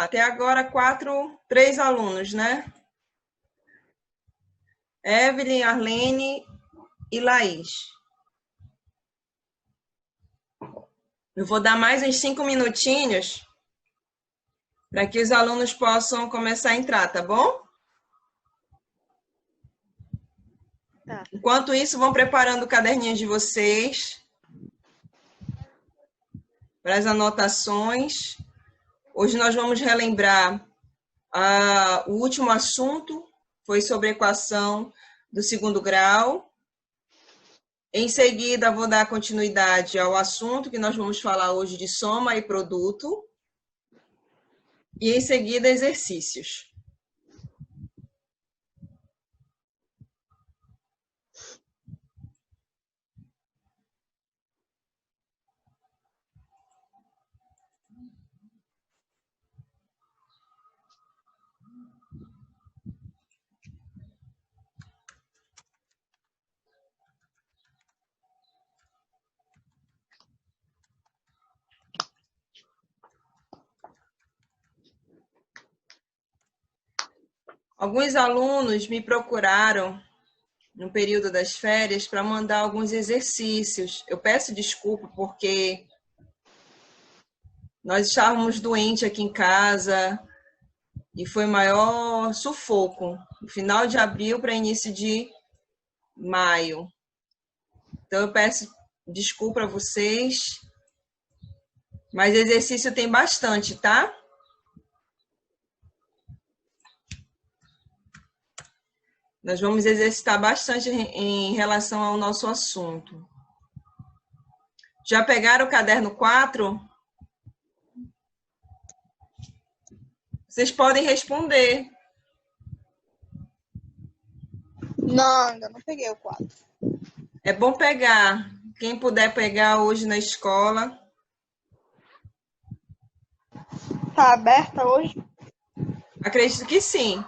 Até agora, três alunos, né? Evelyn, Arlene e Laís. Eu vou dar mais uns 5 minutinhos para que os alunos possam começar a entrar, tá bom? Tá. Enquanto isso, vão preparando o caderninho de vocês para as anotações. Hoje nós vamos relembrar o último assunto, foi sobre equação do segundo grau. Em seguida, vou dar continuidade ao assunto que nós vamos falar hoje de soma e produto. E em seguida, exercícios. Alguns alunos me procuraram no período das férias para mandar alguns exercícios. Eu peço desculpa porque nós estávamos doentes aqui em casa e foi maior sufoco, no final de abril para início de maio. Então eu peço desculpa a vocês, mas exercício tem bastante, tá? Nós vamos exercitar bastante em relação ao nosso assunto. Já pegaram o caderno 4? Vocês podem responder. Não, ainda não peguei o quadro. É bom pegar. Quem puder pegar hoje na escola. Tá aberta hoje? Acredito que sim.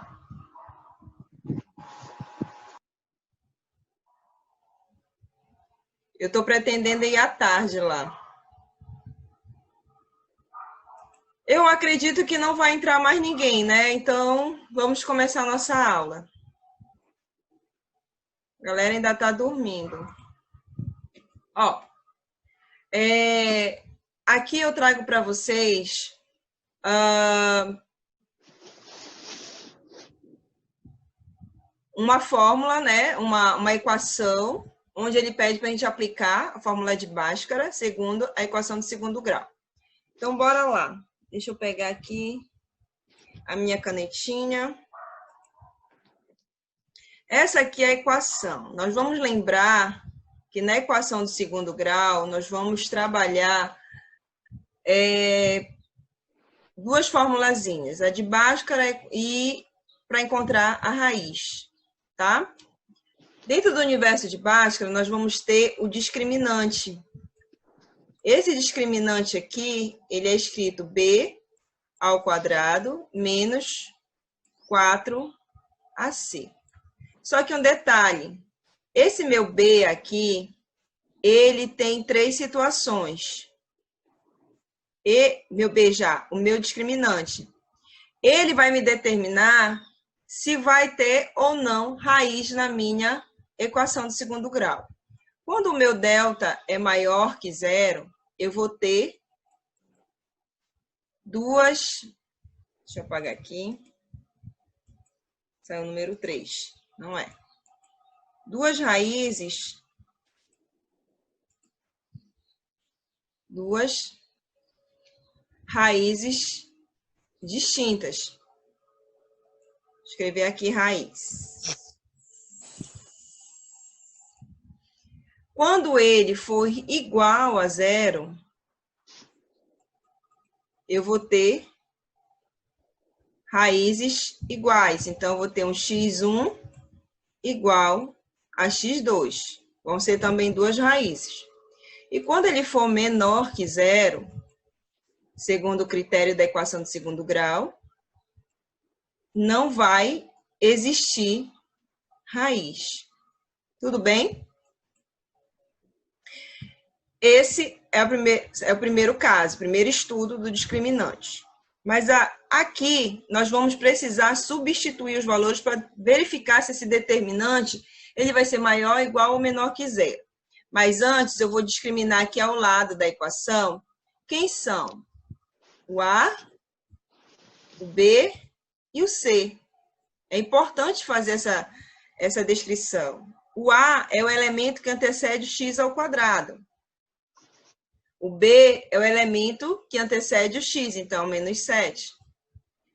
Eu estou pretendendo ir à tarde lá. Eu acredito que não vai entrar mais ninguém, né? Então, vamos começar a nossa aula. A galera ainda está dormindo. Ó, aqui eu trago para vocês uma fórmula, né? Uma equação, onde ele pede para a gente aplicar a fórmula de Bhaskara, segundo a equação de segundo grau. Então, bora lá. Deixa eu pegar aqui a minha canetinha. Essa aqui é a equação. Nós vamos lembrar que na equação de segundo grau, nós vamos trabalhar duas formulazinhas, a de Bhaskara e para encontrar a raiz, tá? Dentro do universo de Bhaskara, nós vamos ter o discriminante. Esse discriminante aqui, ele é escrito b ao quadrado menos 4ac. Só que um detalhe, esse meu b aqui, ele tem três situações. E meu b já, o meu discriminante, ele vai me determinar se vai ter ou não raiz na minha equação de segundo grau. Quando o meu delta é maior que zero, eu vou ter duas... Deixa eu apagar aqui. Saiu o número 3, não é? Duas raízes distintas. Vou escrever aqui raiz. Quando ele for igual a zero, eu vou ter raízes iguais. Então, eu vou ter um x1 igual a x2. Vão ser também duas raízes. E quando ele for menor que zero, segundo o critério da equação de segundo grau, não vai existir raiz. Tudo bem? Esse é o primeiro caso, o primeiro estudo do discriminante. Mas aqui nós vamos precisar substituir os valores para verificar se esse determinante ele vai ser maior, igual ou menor que zero. Mas antes eu vou discriminar aqui ao lado da equação quem são o A, o B e o C. É importante fazer essa descrição. O A é o elemento que antecede o x ao quadrado. O B é o elemento que antecede o x, então, menos 7.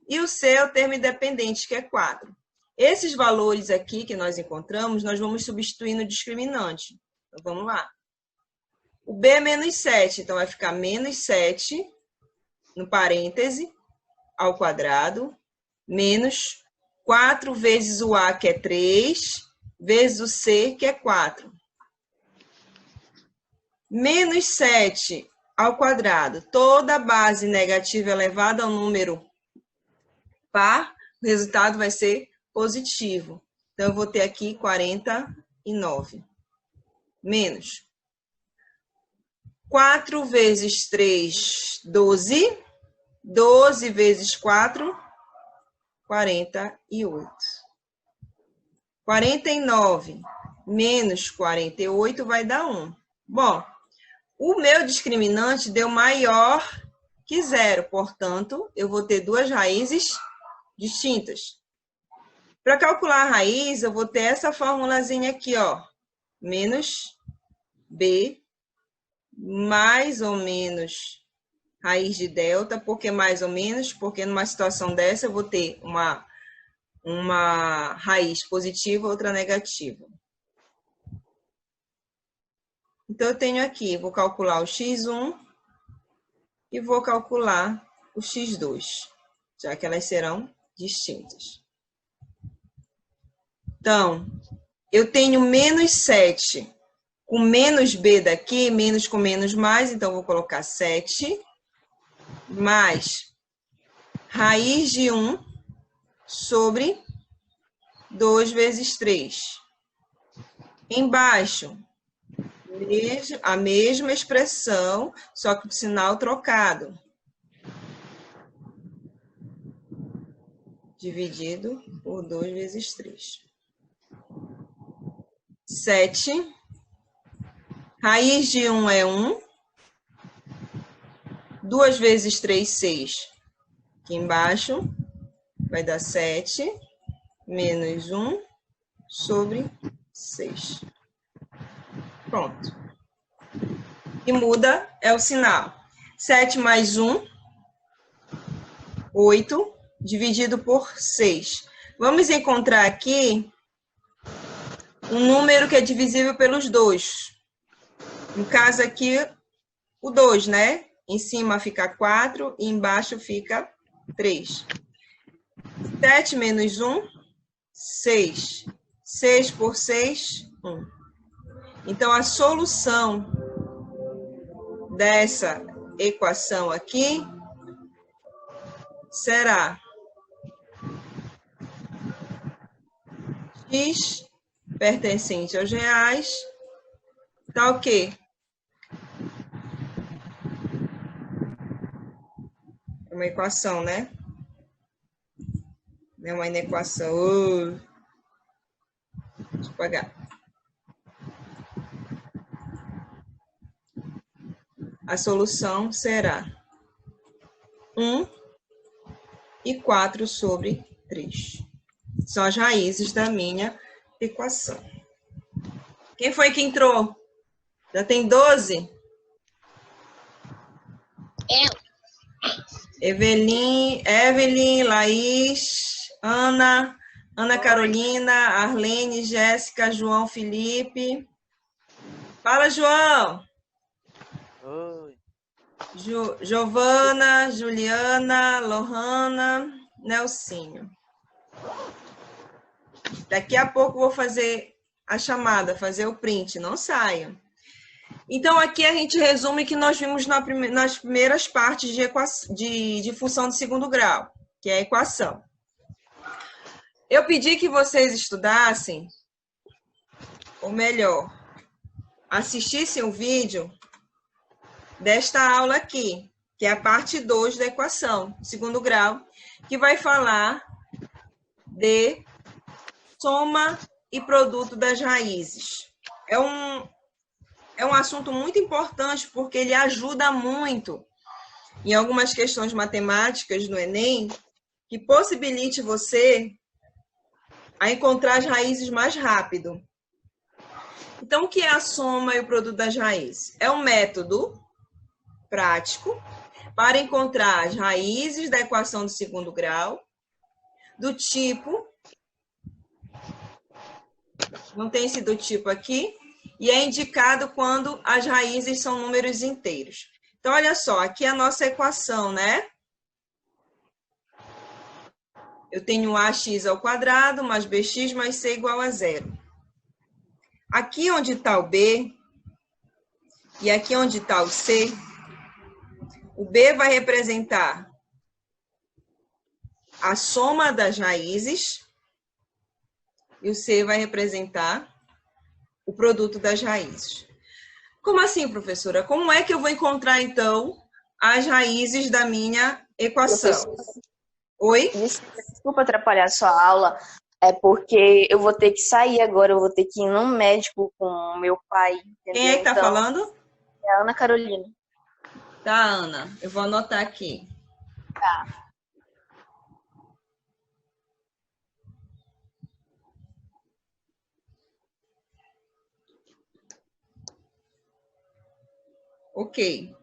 E o C é o termo independente, que é 4. Esses valores aqui que nós encontramos, nós vamos substituir no discriminante. Então, vamos lá. O B é menos 7, então vai ficar menos 7, no parêntese, ao quadrado, menos 4 vezes o A, que é 3, vezes o C, que é 4. Menos 7 ao quadrado. Toda base negativa elevada ao número par, o resultado vai ser positivo. Então, eu vou ter aqui 49. Menos 4 vezes 3, 12. 12 vezes 4, 48. 49 menos 48 vai dar 1. Bom, o meu discriminante deu maior que zero, portanto, eu vou ter duas raízes distintas. Para calcular a raiz, eu vou ter essa formulazinha aqui, ó, menos b mais ou menos raiz de delta. Por que mais ou menos? Porque numa situação dessa eu vou ter uma raiz positiva, outra negativa. Então, eu tenho aqui, vou calcular o x1 e vou calcular o x2, já que elas serão distintas. Então, eu tenho menos 7 com menos b daqui, menos com menos mais, então vou colocar 7, mais raiz de 1 sobre 2 vezes 3. Embaixo, a mesma expressão, só que o sinal trocado. Dividido por 2 vezes 3. 7. Raiz de 1 é 1. 2 vezes 3, 6. Aqui embaixo vai dar 7 menos 1 sobre 6. Pronto. O que muda é o sinal. 7 mais 1, 8, dividido por 6. Vamos encontrar aqui um número que é divisível pelos 2. No caso aqui, o 2, né? Em cima fica 4 e embaixo fica 3. 7 menos 1, 6. 6 por 6, 1. Então, a solução dessa equação aqui será x pertencente aos reais, tá o quê? É uma equação, né? Não é uma inequação. Deixa eu apagar. A solução será 1 e 4 sobre 3. São as raízes da minha equação. Quem foi que entrou? Já tem 12? Evelyn, Laís, Ana Carolina, Arlene, Jéssica, João Felipe. Fala, João! Oi. Giovana, Juliana, Lohana, Nelsinho. Daqui a pouco vou fazer a chamada, fazer o print, não saiam. Então, aqui a gente resume o que nós vimos nas primeiras partes de função de segundo grau, que é a equação. Eu pedi que vocês estudassem, ou melhor, assistissem o vídeo desta aula aqui, que é a parte 2 da equação, segundo grau, que vai falar de soma e produto das raízes. É um assunto muito importante, porque ele ajuda muito em algumas questões matemáticas no Enem, que possibilite você a encontrar as raízes mais rápido. Então, o que é a soma e o produto das raízes? É um método prático para encontrar as raízes da equação do segundo grau, do tipo, não tem esse do tipo aqui, e é indicado quando as raízes são números inteiros. Então, olha só, aqui é a nossa equação, né? Eu tenho ax ao quadrado mais bx mais c igual a 0. Aqui onde está o b e aqui onde está o c, o b vai representar a soma das raízes e o c vai representar o produto das raízes. Como assim, professora? Como é que eu vou encontrar, então, as raízes da minha equação? Professor, Oi? desculpa atrapalhar a sua aula, é porque eu vou ter que sair agora, eu vou ter que ir no médico com o meu pai. Entendeu? Quem é que está Então, falando? é a Ana Carolina. Tá, Ana. Eu vou anotar aqui. Tá. Ok.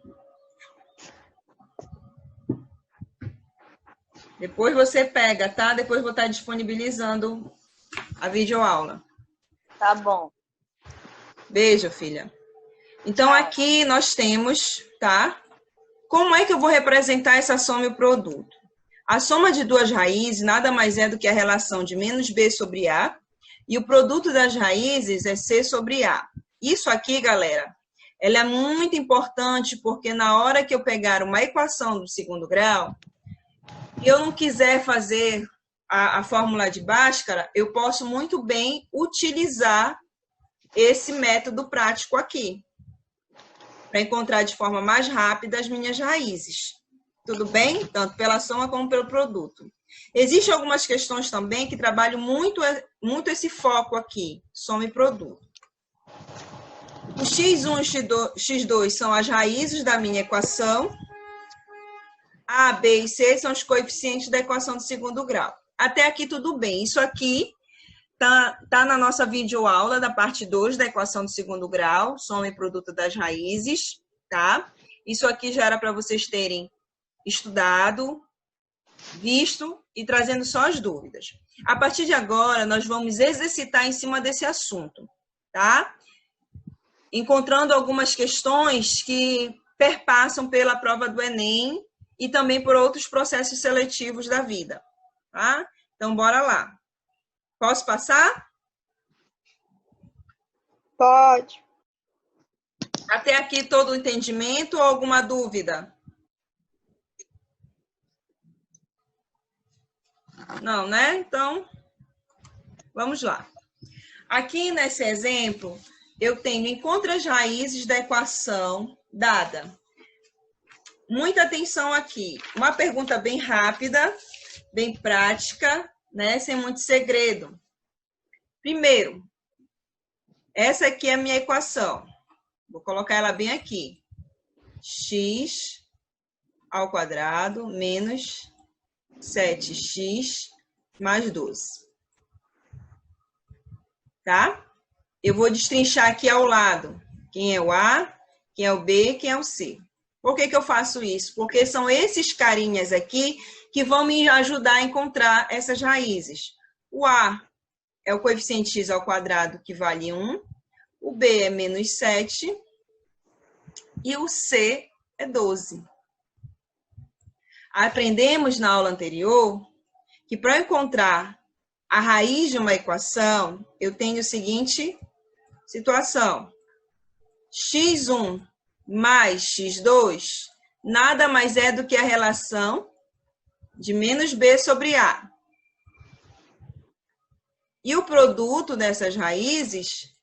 Depois você pega, tá? Depois vou estar disponibilizando a videoaula. Tá bom. Beijo, filha. Então, Tchau. aqui nós temos, tá? Como é que eu vou representar essa soma e o produto? A soma de duas raízes nada mais é do que a relação de menos b sobre a, e o produto das raízes é c sobre a. Isso aqui, galera, ela é muito importante, porque na hora que eu pegar uma equação do segundo grau, e eu não quiser fazer a fórmula de Bhaskara, eu posso muito bem utilizar esse método prático aqui, para encontrar de forma mais rápida as minhas raízes. Tudo bem? Tanto pela soma como pelo produto. Existem algumas questões também que trabalham muito esse foco aqui, soma e produto. O x1 e x2 são as raízes da minha equação. A, B e C são os coeficientes da equação de segundo grau. Até aqui tudo bem. Isso aqui tá na nossa videoaula da parte 2 da equação de segundo grau, soma e produto das raízes, tá? Isso aqui já era para vocês terem estudado, visto e trazendo só as dúvidas. A partir de agora, nós vamos exercitar em cima desse assunto, tá? Encontrando algumas questões que perpassam pela prova do Enem e também por outros processos seletivos da vida, tá? Então, bora lá. Posso passar? Pode. Até aqui todo o entendimento ou alguma dúvida? Não, né? Então, vamos lá. Aqui nesse exemplo, eu tenho encontre as raízes da equação dada. Muita atenção aqui. Uma pergunta bem rápida, bem prática, né? Sem muito segredo. Primeiro, essa aqui é a minha equação. Vou colocar ela bem aqui. X ao quadrado menos 7x mais 12. Tá? Eu vou destrinchar aqui ao lado quem é o A, quem é o B, quem é o C. Por que eu faço isso? Porque são esses carinhas aqui que vão me ajudar a encontrar essas raízes. O A é o coeficiente x ao quadrado, que vale 1. O B é menos 7. E o C é 12. Aprendemos na aula anterior que para encontrar a raiz de uma equação, eu tenho a seguinte situação. x1 mais x2 nada mais é do que a relação de menos b sobre a. E o produto dessas raízes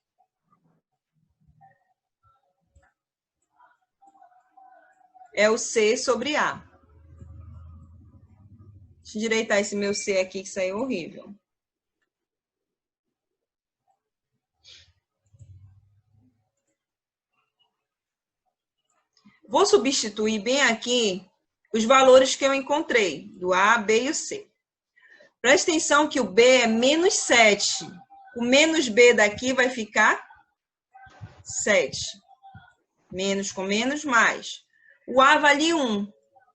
é o C sobre A. Deixa eu endireitar esse meu C aqui, que saiu horrível. Vou substituir bem aqui os valores que eu encontrei, do A, B e o C. Presta atenção que o B é menos 7. O menos B daqui vai ficar 7. Menos com menos, mais. O A vale 1.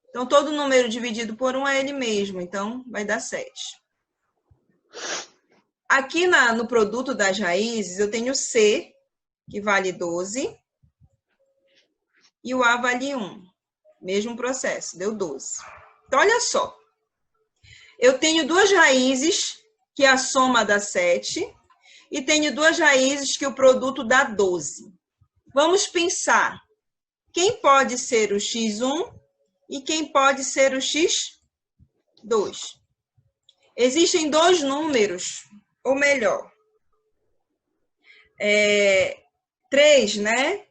Então, todo número dividido por 1 é ele mesmo. Então, vai dar 7. Aqui no produto das raízes, eu tenho C, que vale 12. E o A vale 1. Mesmo processo, deu 12. Então, olha só. Eu tenho duas raízes, que a soma dá 7. E tenho duas raízes, que o produto dá 12. Vamos pensar. Quem pode ser o x1 e quem pode ser o x2? Existem dois números, ou melhor, 3, né?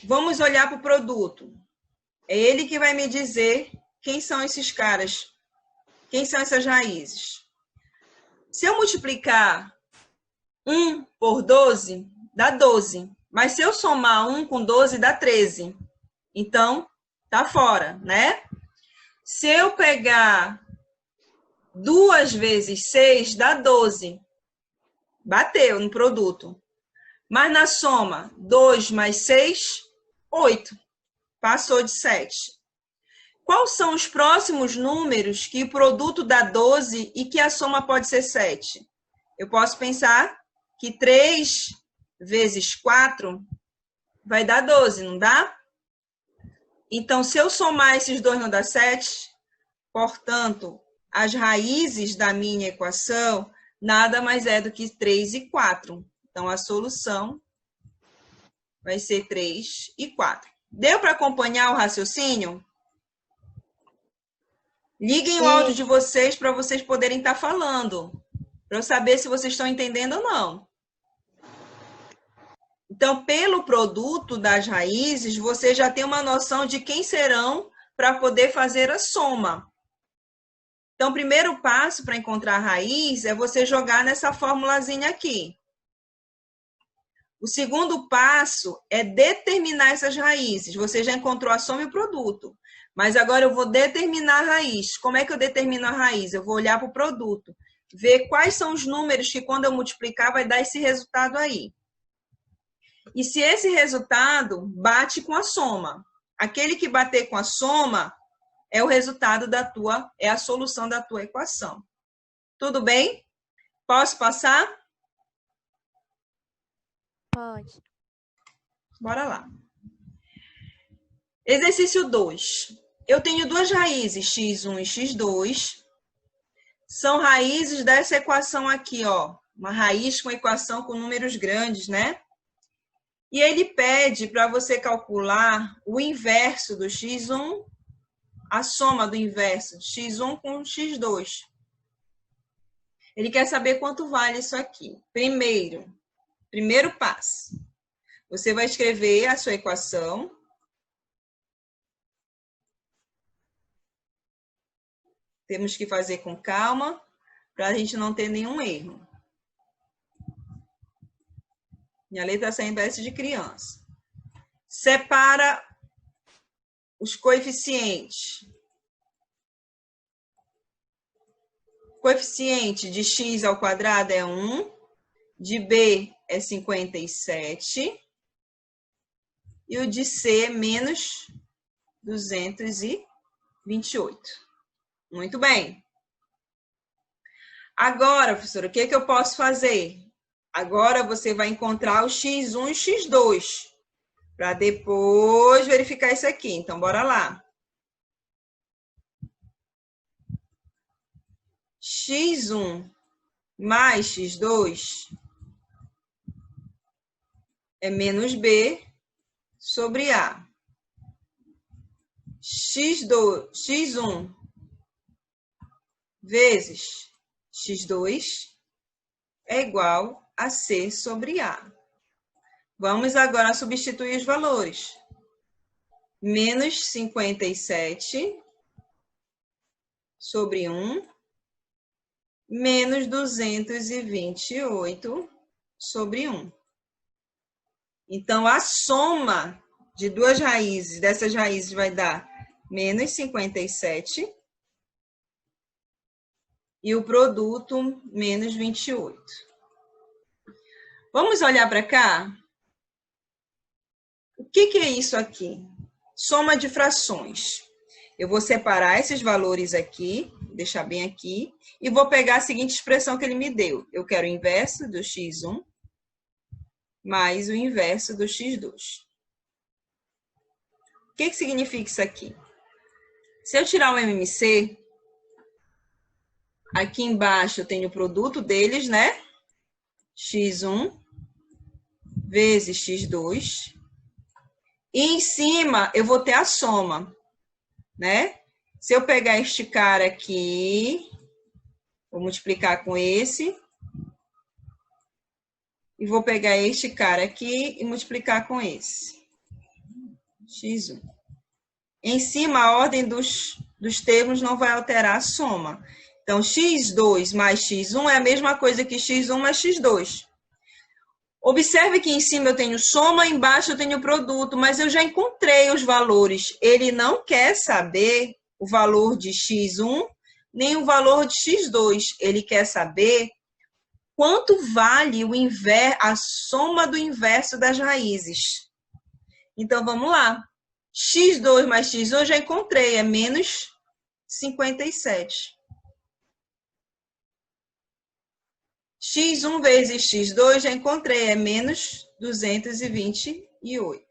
Vamos olhar para o produto. É ele que vai me dizer quem são esses caras, quem são essas raízes. Se eu multiplicar 1 por 12, dá 12. Mas se eu somar 1 com 12, dá 13. Então, tá fora, né? Se eu pegar 2 vezes 6, dá 12. Bateu no produto. Mas na soma, 2 mais 6, 8. Passou de 7. Quais são os próximos números que o produto dá 12 e que a soma pode ser 7? Eu posso pensar que 3 vezes 4 vai dar 12, não dá? Então, se eu somar esses dois, não dá 7. Portanto, as raízes da minha equação nada mais é do que 3 e 4. Então, a solução vai ser 3 e 4. Deu para acompanhar o raciocínio? Liguem o áudio de vocês para vocês poderem estar falando, para eu saber se vocês estão entendendo ou não. Então, pelo produto das raízes, você já tem uma noção de quem serão para poder fazer a soma. Então, o primeiro passo para encontrar a raiz é você jogar nessa formulazinha aqui. O segundo passo é determinar essas raízes. Você já encontrou a soma e o produto. Mas agora eu vou determinar a raiz. Como é que eu determino a raiz? Eu vou olhar para o produto, ver quais são os números que, quando eu multiplicar, vai dar esse resultado aí. E se esse resultado bate com a soma, aquele que bater com a soma é o resultado é a solução da tua equação. Tudo bem? Posso passar? Pode. Bora lá. Exercício 2. Eu tenho duas raízes, x1 e x2. São raízes dessa equação aqui, ó. Uma raiz com equação com números grandes, né? E ele pede para você calcular o inverso do x1, a soma do inverso, x1 com x2. Ele quer saber quanto vale isso aqui. Primeiro passo. Você vai escrever a sua equação. Temos que fazer com calma, para a gente não ter nenhum erro. Minha letra sempre parece de criança. Separa os coeficientes. Coeficiente de x ao quadrado é 1, de b é 57, e o de c é menos 228. Muito bem. Agora, professora, o que eu posso fazer? Agora você vai encontrar o x1 e o x2, para depois verificar isso aqui. Então, bora lá. x1 mais x2 é menos b sobre a. x1 vezes x2 é igual a c sobre a. Vamos agora substituir os valores. menos 57 sobre 1 menos 228 sobre 1. Então, a soma de duas raízes, dessas raízes vai dar menos 57 e o produto menos 28. Vamos olhar para cá? O que é isso aqui? Soma de frações. Eu vou separar esses valores aqui, deixar bem aqui, e vou pegar a seguinte expressão que ele me deu. Eu quero o inverso do x1 mais o inverso do x2. O que significa isso aqui? Se eu tirar o MMC, aqui embaixo eu tenho o produto deles, né? x1 vezes x2. E em cima eu vou ter a soma, né? Se eu pegar este cara aqui, vou multiplicar com esse. E vou pegar este cara aqui e multiplicar com esse. x1. Em cima, a ordem dos termos não vai alterar a soma. Então, x2 mais x1 é a mesma coisa que x1 mais x2. Observe que em cima eu tenho soma, embaixo eu tenho produto, mas eu já encontrei os valores. Ele não quer saber o valor de x1, nem o valor de x2. Ele quer saber quanto vale a soma do inverso das raízes. Então, vamos lá. x2 mais x1 eu já encontrei, é menos 57. x1 vezes x2 já encontrei, é menos 228.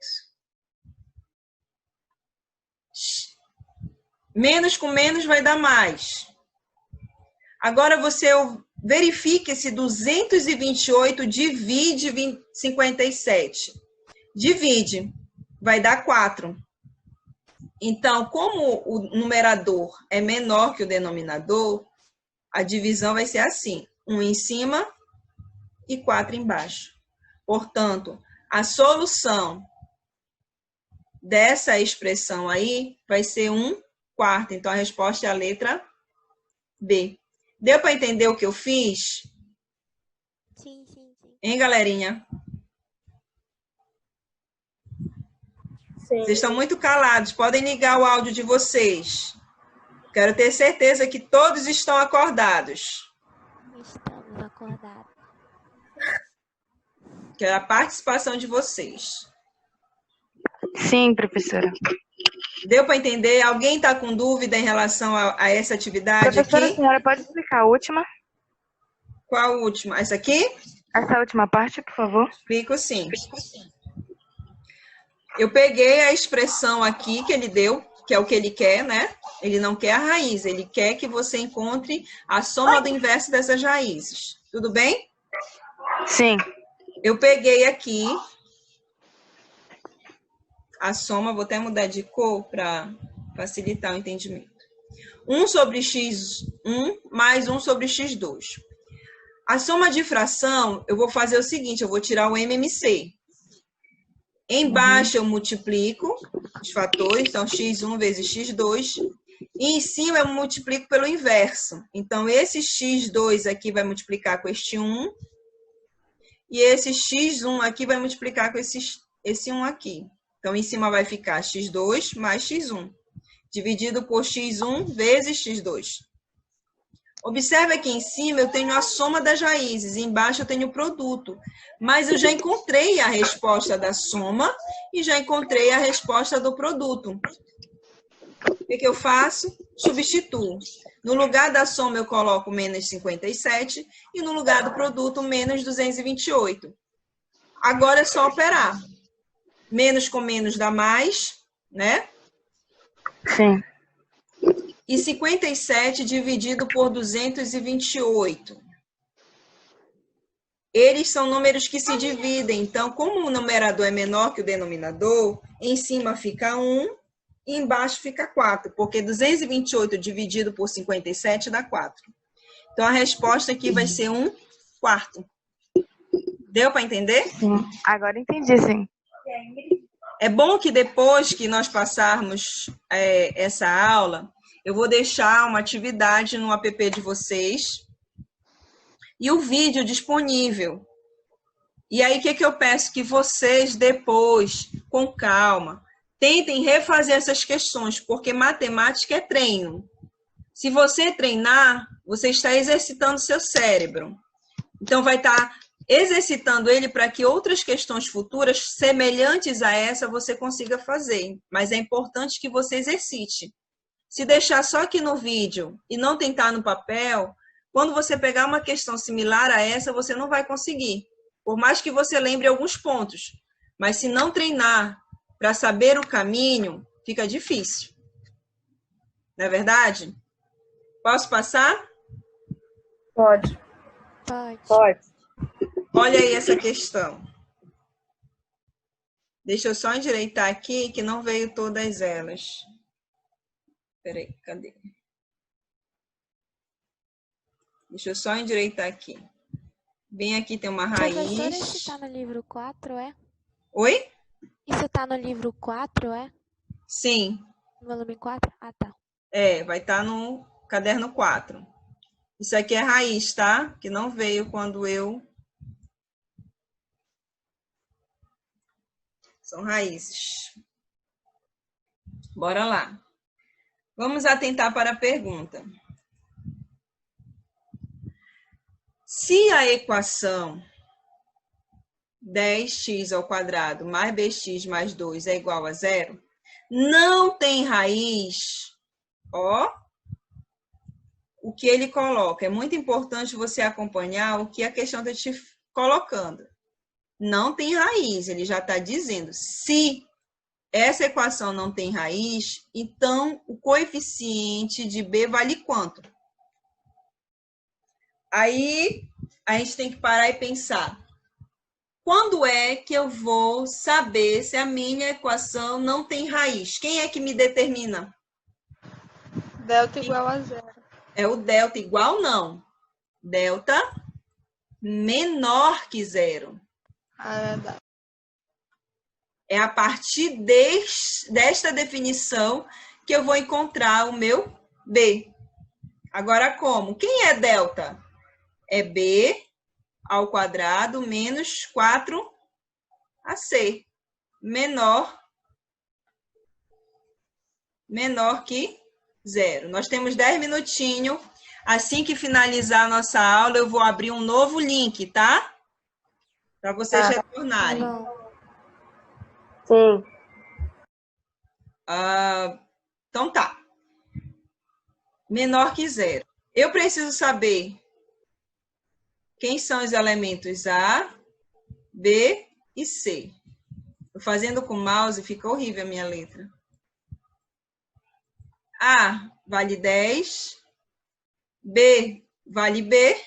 Menos com menos vai dar mais. Agora você verifique se 228 divide 57. Divide, vai dar 4. Então, como o numerador é menor que o denominador, a divisão vai ser assim. 1 em cima e 4 embaixo. Portanto, a solução dessa expressão aí vai ser 1/4. Então, a resposta é a letra B. Deu para entender o que eu fiz? Sim, sim, sim. Hein, galerinha? Sim. Vocês estão muito calados. Podem ligar o áudio de vocês. Quero ter certeza que todos estão acordados. Estamos acordados. Quero a participação de vocês. Sim, professora. Deu para entender? Alguém está com dúvida em relação a essa atividade Professora, a aqui? senhora pode explicar a última? Qual a última? Essa aqui? Essa última parte, por favor. Explico sim. Eu peguei a expressão aqui que ele deu, que é o que ele quer, né? Ele não quer a raiz, ele quer que você encontre a soma do inverso dessas raízes. Tudo bem? Sim. Eu peguei aqui a soma, vou até mudar de cor para facilitar o entendimento. 1 sobre x1 mais 1 sobre x2. A soma de fração, eu vou fazer o seguinte, eu vou tirar o MMC. Embaixo eu multiplico os fatores, então x1 vezes x2. E em cima eu multiplico pelo inverso. Então, esse x2 aqui vai multiplicar com este 1. E esse x1 aqui vai multiplicar com esse 1 aqui. Então, em cima vai ficar x2 mais x1, dividido por x1 vezes x2. Observe aqui em cima eu tenho a soma das raízes, embaixo eu tenho o produto. Mas eu já encontrei a resposta da soma e já encontrei a resposta do produto. O que eu faço? Substituo. No lugar da soma eu coloco menos 57 e no lugar do produto menos 228. Agora é só operar. Menos com menos dá mais, né? Sim. E 57 dividido por 228. Eles são números que se dividem. Então, como o numerador é menor que o denominador, em cima fica 1 e embaixo fica 4. Porque 228 dividido por 57 dá 4. Então, a resposta aqui vai ser 1/4. Deu para entender? Sim. Agora entendi, sim. É bom que depois que nós passarmos essa aula, eu vou deixar uma atividade no app de vocês e o vídeo disponível. E aí, o que eu peço? Que vocês, depois, com calma, tentem refazer essas questões, porque matemática é treino. Se você treinar, você está exercitando seu cérebro. Então, vai estar exercitando ele para que outras questões futuras, semelhantes a essa, você consiga fazer. Mas é importante que você exercite. Se deixar só aqui no vídeo e não tentar no papel, quando você pegar uma questão similar a essa, você não vai conseguir. Por mais que você lembre alguns pontos. Mas se não treinar para saber o caminho, fica difícil. Não é verdade? Posso passar? Pode. Pode. Olha aí essa questão. Deixa eu só endireitar aqui, que não veio todas elas. Peraí, cadê? Deixa eu só endireitar aqui. Bem aqui tem uma Professora, raiz. isso tá no livro 4, é? Oi? Isso tá no livro 4, é? Sim. No volume 4? Ah, tá. Vai estar no caderno 4. Isso aqui é raiz, tá? Que não veio quando eu... São raízes. Bora lá. Vamos atentar para a pergunta. Se a equação 10x² mais bx mais 2 é igual a 0, não tem raiz, ó, o que ele coloca. É muito importante você acompanhar o que a questão está te colocando. Não tem raiz, ele já está dizendo. Se essa equação não tem raiz, então o coeficiente de b vale quanto? Aí a gente tem que parar e pensar. Quando é que eu vou saber se a minha equação não tem raiz? Quem é que me determina? Delta igual a 0. É o delta igual, não. Delta menor que 0. Ah, é verdade. É a partir desta definição que eu vou encontrar o meu b. Agora, como? Quem é delta? É b ao quadrado menos 4ac. Menor que 0. Nós temos 10 minutinhos. Assim que finalizar a nossa aula, eu vou abrir um novo link, tá? Para vocês retornarem. Tá bom. Sim. Então tá. Menor que 0. Eu preciso saber quem são os elementos A, B e C. Estou fazendo com o mouse, fica horrível a minha letra. A vale 10, B vale B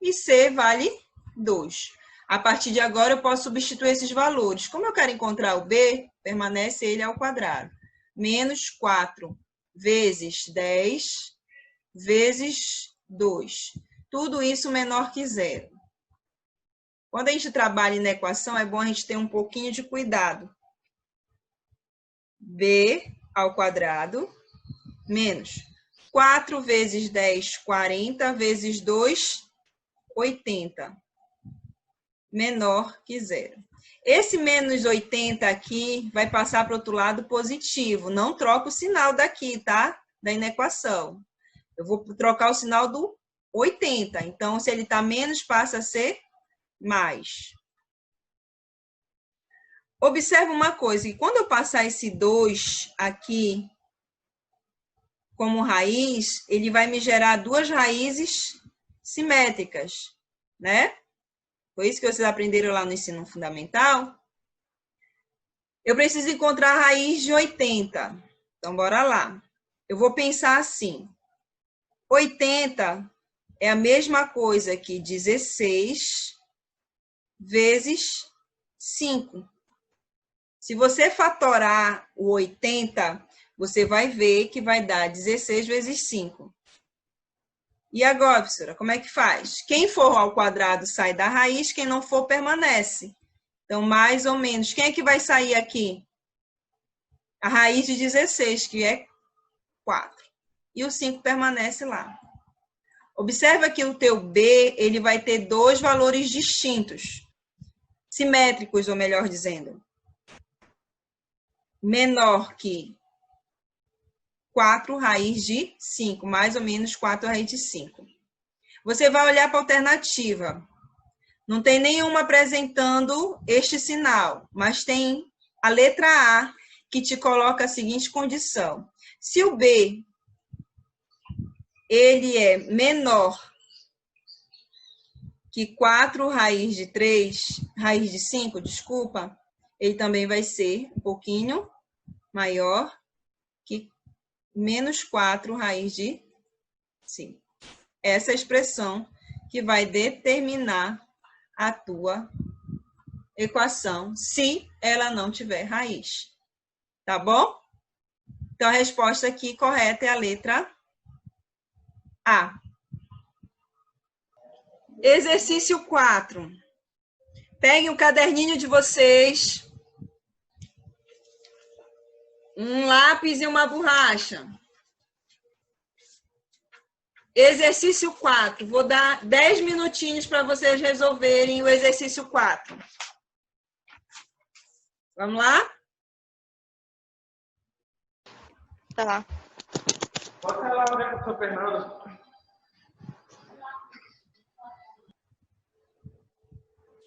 e C vale 2. A partir de agora, eu posso substituir esses valores. Como eu quero encontrar o B, permanece ele ao quadrado. Menos 4 vezes 10 vezes 2. Tudo isso menor que 0. Quando a gente trabalha na equação, é bom a gente ter um pouquinho de cuidado. B ao quadrado menos 4 vezes 10, 40, vezes 2, 80. Menor que 0. Esse menos 80 aqui vai passar para o outro lado positivo. Não troca o sinal daqui, tá? Da inequação. Eu vou trocar o sinal do 80. Então, se ele está menos, passa a ser mais. Observa uma coisa, que quando eu passar esse 2 aqui como raiz, ele vai me gerar duas raízes simétricas, né? Foi isso que vocês aprenderam lá no ensino fundamental? Eu preciso encontrar a raiz de 80. Então, bora lá. Eu vou pensar assim. 80 é a mesma coisa que 16 vezes 5. Se você fatorar o 80, você vai ver que vai dar 16 vezes 5. E agora, professora, como é que faz? Quem for ao quadrado sai da raiz, quem não for permanece. Então, mais ou menos. Quem é que vai sair aqui? A raiz de 16, que é 4. E o 5 permanece lá. Observa que o teu B, ele vai ter dois valores distintos. Simétricos, ou melhor dizendo. Menor que 4 raiz de 5. Mais ou menos 4 raiz de 5. Você vai olhar para a alternativa. Não tem nenhuma apresentando este sinal, mas tem a letra A, que te coloca a seguinte condição. Se o B, ele é menor que 4 raiz de 3, raiz de 5, desculpa, ele também vai ser um pouquinho maior que menos 4 raiz de 5. Essa é a expressão que vai determinar a tua equação, se ela não tiver raiz. Tá bom? Então, a resposta aqui correta é a letra A. Exercício 4. Peguem o caderninho de vocês, um lápis e uma borracha. Exercício 4. Vou dar 10 minutinhos para vocês resolverem o exercício 4. Vamos lá? Tá. Bota lá onde é que eu sou, Fernando.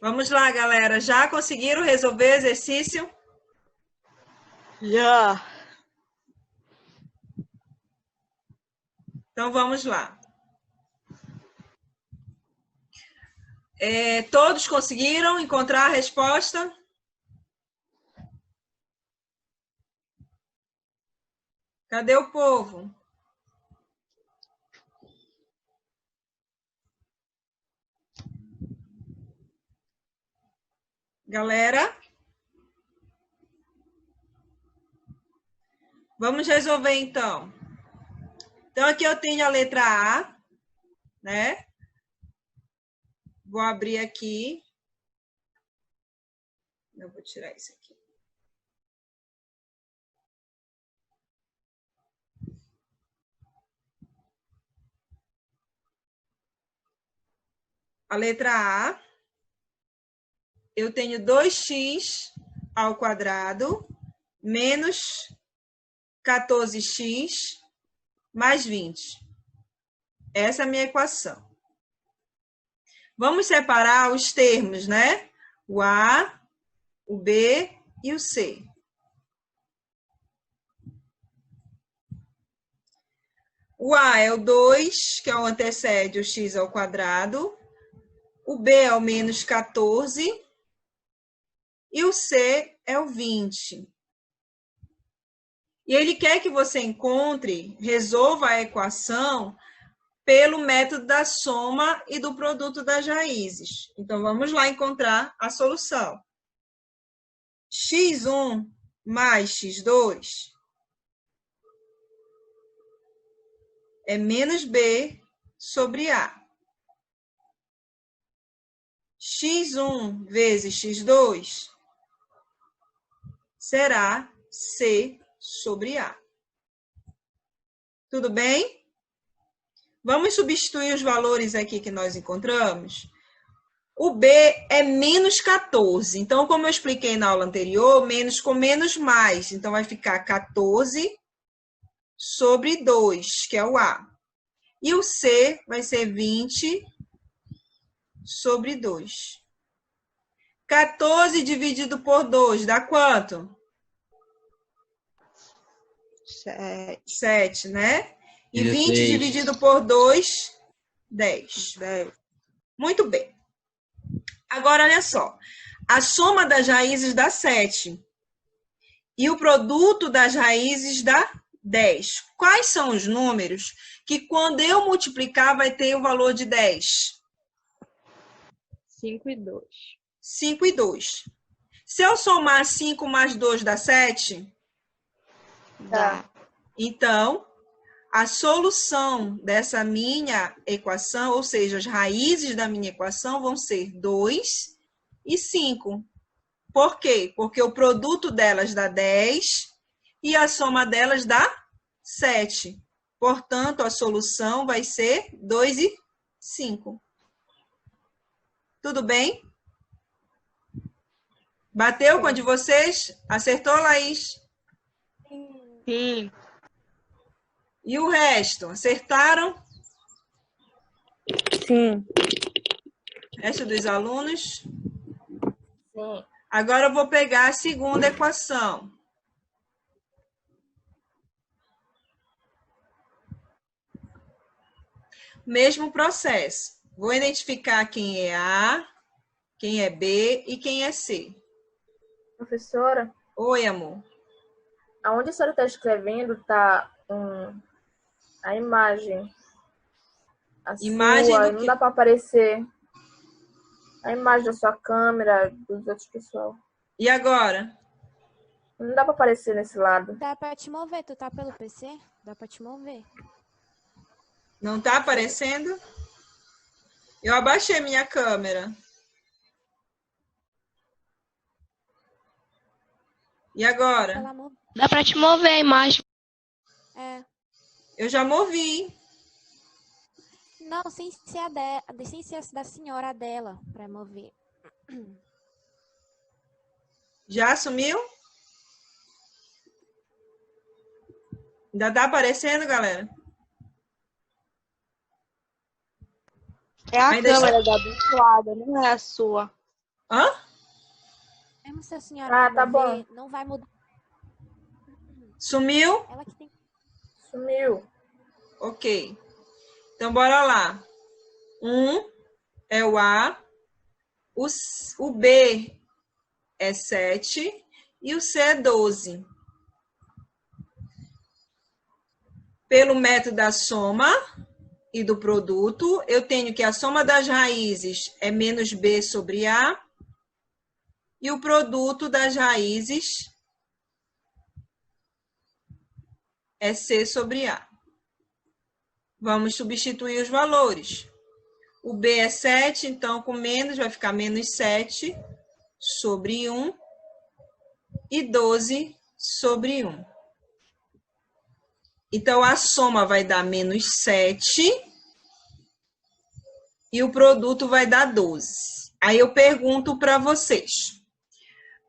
Vamos lá, galera. Já conseguiram resolver o exercício? Já. Então, vamos lá. Todos conseguiram encontrar a resposta? Cadê o povo? Galera? Vamos resolver, então. Então, aqui eu tenho a letra A, né? Vou abrir aqui. Eu vou tirar isso aqui. A letra A, eu tenho 2x ao quadrado menos 14x mais 20. Essa é a minha equação. Vamos separar os termos, né? O A, o B e o C. O A é o 2, que é o antecede o x ao quadrado. O B é o menos 14. E o C é o 20. E ele quer que você encontre, resolva a equação pelo método da soma e do produto das raízes. Então, vamos lá encontrar a solução. x1 mais x2 é menos b sobre a. x1 vezes x2 será c sobre a. Tudo bem? Vamos substituir os valores aqui que nós encontramos. O B é menos 14. Então, como eu expliquei na aula anterior, menos com menos mais. Então, vai ficar 14 sobre 2, que é o A. E o C vai ser 20 sobre 2. 14 dividido por 2 dá quanto? 7, né? E 20 dividido por 2, 10. Muito bem. Agora, olha só. A soma das raízes dá 7. E o produto das raízes dá 10. Quais são os números que, quando eu multiplicar, vai ter o valor de 10? 5 e 2. 5 e 2. Se eu somar 5 mais 2 dá 7? Dá. Então, a solução dessa minha equação, ou seja, as raízes da minha equação vão ser 2 e 5. Por quê? Porque o produto delas dá 10 e a soma delas dá 7. Portanto, a solução vai ser 2 e 5. Tudo bem? Bateu com a de vocês? Acertou, Laís? Sim. E o resto? Acertaram? Sim. Resto dos alunos? Sim. Agora eu vou pegar a segunda equação. Mesmo processo. Vou identificar quem é A, quem é B e quem é C. Professora, Oi, amor. aonde a senhora está escrevendo está a imagem. A Imagem sua, do não quê? dá para aparecer. A imagem da sua câmera, dos outros pessoal. E agora? Não dá para aparecer nesse lado. Dá pra te mover, tu tá pelo PC? Dá pra te mover. Não tá aparecendo? Eu abaixei minha câmera. E agora? Pelo amor. Dá pra te mover a imagem. É. Eu já movi. Não, sem ser a dela, sem ser a da senhora dela pra mover. Já assumiu? Ainda tá aparecendo, galera? É a Ainda câmera da abençoada, não é a sua. Hã? Mesmo se a senhora tá mover, não vai mudar. Sumiu? Ela que tem. Sumiu. Ok. Então, bora lá. 1 é o A, o B é 7 e o C é 12. Pelo método da soma e do produto, eu tenho que a soma das raízes é menos B sobre A e o produto das raízes é C sobre A. Vamos substituir os valores. O B é 7, então com menos vai ficar menos 7 sobre 1 e 12 sobre 1. Então, a soma vai dar menos 7 e o produto vai dar 12. Aí eu pergunto para vocês,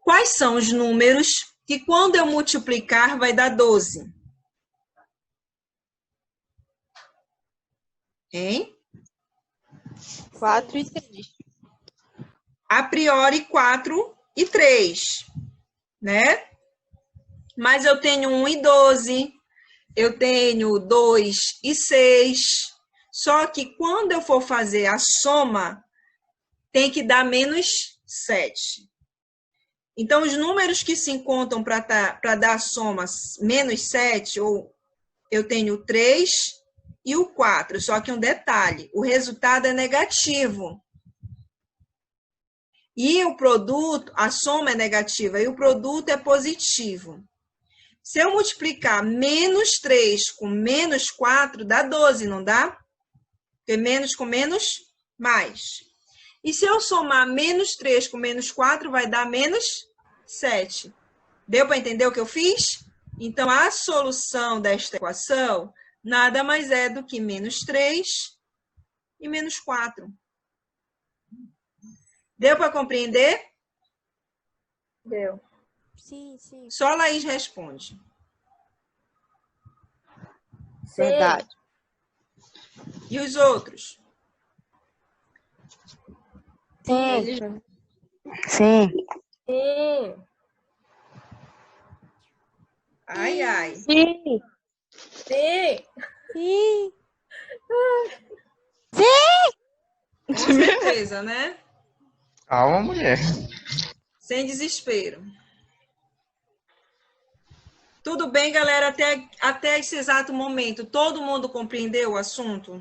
quais são os números que quando eu multiplicar vai dar 12? Hein? 4 e 3. A priori, 4 e 3, né? Mas eu tenho 1 e 12, eu tenho 2 e 6, só que quando eu for fazer a soma, tem que dar menos 7. Então, os números que se encontram para dar a soma menos 7, ou eu tenho o 3 e o 4, só que um detalhe, o resultado é negativo. E o produto, a soma é negativa e o produto é positivo. Se eu multiplicar menos 3 com menos 4, dá 12, não dá? Porque menos com menos, mais. E se eu somar menos 3 com menos 4, vai dar menos 7. Deu para entender o que eu fiz? Então, a solução desta equação nada mais é do que menos 3 e menos 4. Deu para compreender? Deu. Sim, sim. Só a Laís responde. Sim. Verdade. E os outros? Sim. Sim. Sim. Ai, ai. Sim. Sim. Sim. Com certeza, né? Calma, mulher. Sem desespero. Tudo bem, galera? Até esse exato momento, todo mundo compreendeu o assunto?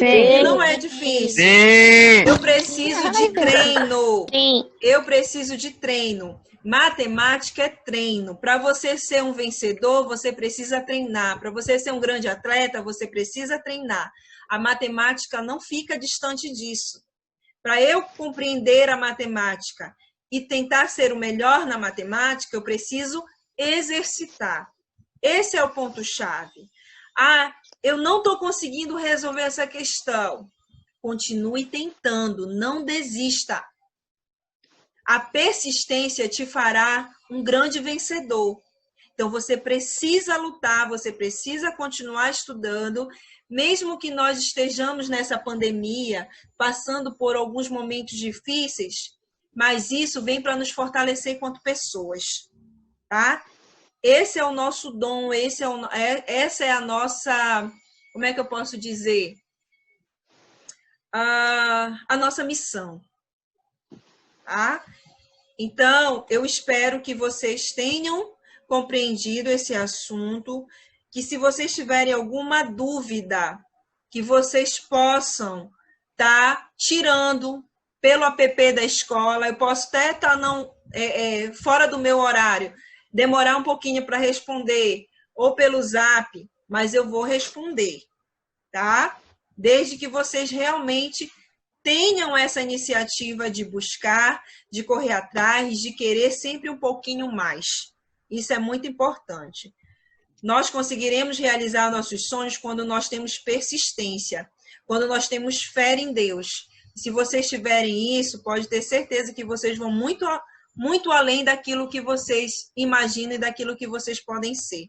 E não é difícil. Sim! Eu preciso de treino. Sim. Eu preciso de treino. Matemática é treino. Para você ser um vencedor, você precisa treinar. Para você ser um grande atleta, você precisa treinar. A matemática não fica distante disso. Para eu compreender a matemática e tentar ser o melhor na matemática, eu preciso exercitar. Esse é o ponto-chave. Ah, eu não estou conseguindo resolver essa questão. Continue tentando, não desista. A persistência te fará um grande vencedor. Então, você precisa lutar, você precisa continuar estudando, mesmo que nós estejamos nessa pandemia, passando por alguns momentos difíceis, mas isso vem para nos fortalecer enquanto pessoas, tá? Esse é o nosso dom, essa é a nossa, como é que eu posso dizer? A nossa missão, tá? Então, eu espero que vocês tenham compreendido esse assunto, que se vocês tiverem alguma dúvida, que vocês possam estar tirando pelo app da escola, eu posso até estar fora do meu horário, demorar um pouquinho para responder, ou pelo Zap, mas eu vou responder, tá? Desde que vocês realmente tenham essa iniciativa de buscar, de correr atrás, de querer sempre um pouquinho mais. Isso é muito importante. Nós conseguiremos realizar nossos sonhos quando nós temos persistência, quando nós temos fé em Deus. Se vocês tiverem isso, pode ter certeza que vocês vão muito além daquilo que vocês imaginam e daquilo que vocês podem ser.